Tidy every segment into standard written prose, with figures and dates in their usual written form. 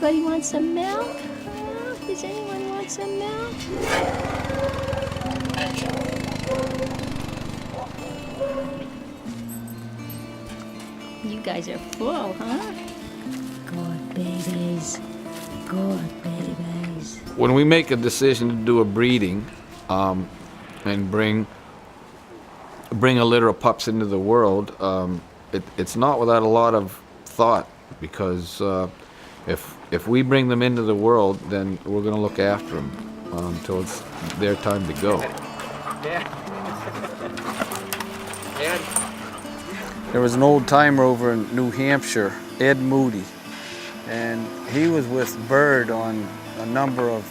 Anybody want some milk? Does anyone want some milk? You guys are full, huh? Good babies. Good babies. When we make a decision to do a breeding and bring a litter of pups into the world, it's not without a lot of thought, because if we bring them into the world, then we're going to look after them until it's their time to go. There was an old timer over in New Hampshire, Ed Moody, and he was with Bird on a number of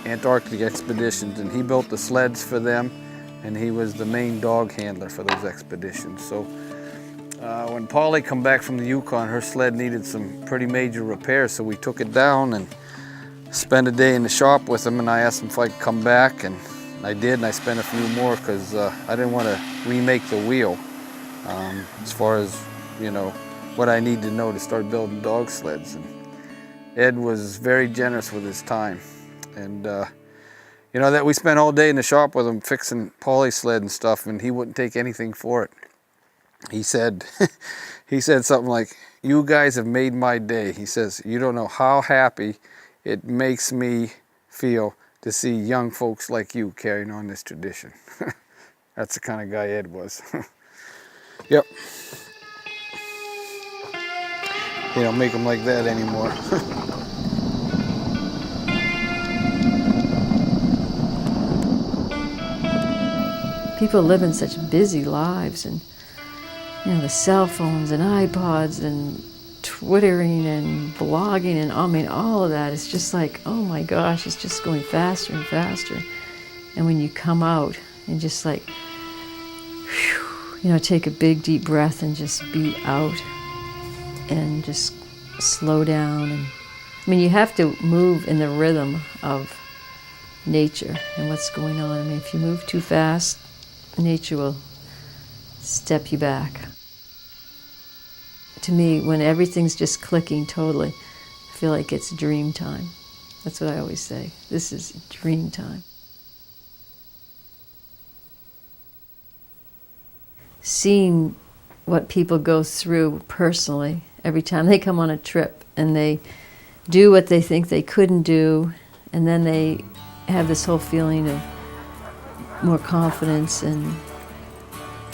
Antarctic expeditions, and he built the sleds for them, and he was the main dog handler for those expeditions. So when Polly come back from the Yukon, her sled needed some pretty major repairs, so we took it down and spent a day in the shop with him, and I asked him if I could come back, and I did, and I spent a few more because I didn't want to remake the wheel as far as, you know, what I need to know to start building dog sleds. And Ed was very generous with his time, and you know, that we spent all day in the shop with him fixing Polly's sled and stuff, and he wouldn't take anything for it. He said, he said something like, "You guys have made my day." He says, "You don't know how happy it makes me feel to see young folks like you carrying on this tradition." That's the kind of guy Ed was. Yep. You don't make them like that anymore. People live in such busy lives, and you know, the cell phones and iPods and Twittering and blogging, and I mean, all of that is just like, oh my gosh, it's just going faster and faster. And when you come out and just like, whew, you know, take a big deep breath and just be out and just slow down. And I mean, you have to move in the rhythm of nature and what's going on. I mean, if you move too fast, nature will step you back. To me, when everything's just clicking totally, I feel like it's dream time. That's what I always say. This is dream time. Seeing what people go through personally every time they come on a trip and they do what they think they couldn't do, and then they have this whole feeling of more confidence, and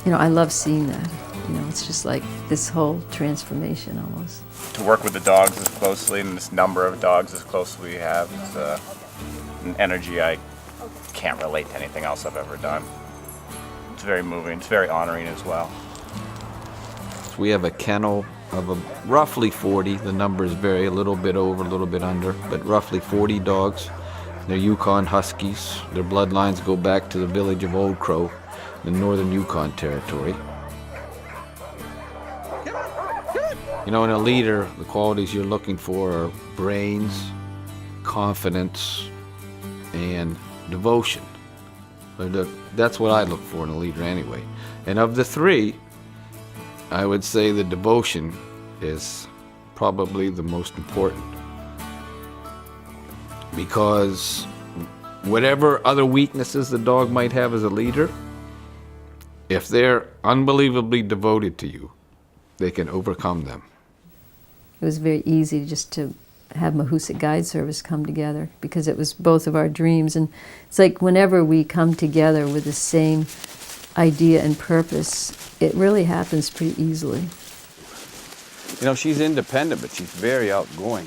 you know, I love seeing that. You know, it's just like this whole transformation almost. To work with the dogs as closely and this number of dogs as close as we have is an energy I can't relate to anything else I've ever done. It's very moving. It's very honoring as well. So we have a kennel of roughly 40. The numbers vary a little bit over, a little bit under, but roughly 40 dogs. They're Yukon Huskies. Their bloodlines go back to the village of Old Crow in the northern Yukon Territory. You know, in a leader, the qualities you're looking for are brains, confidence, and devotion. That's what I look for in a leader anyway. And of the three, I would say the devotion is probably the most important. Because whatever other weaknesses the dog might have as a leader, if they're unbelievably devoted to you, they can overcome them. It was very easy just to have Mahoosuc Guide Service come together because it was both of our dreams. And it's like whenever we come together with the same idea and purpose, it really happens pretty easily. You know, she's independent, but she's very outgoing.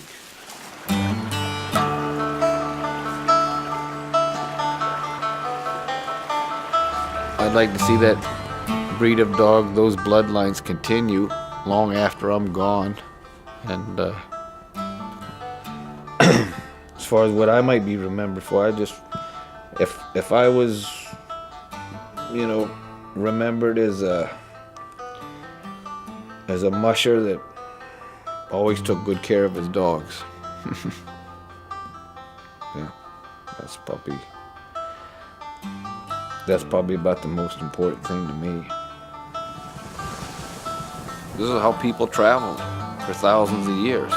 I'd like to see that breed of dog, those bloodlines continue long after I'm gone. And as far as what I might be remembered for, if I was, you know, remembered as a musher that always took good care of his dogs. Yeah, that's probably about the most important thing to me. This is how people traveled for thousands of years.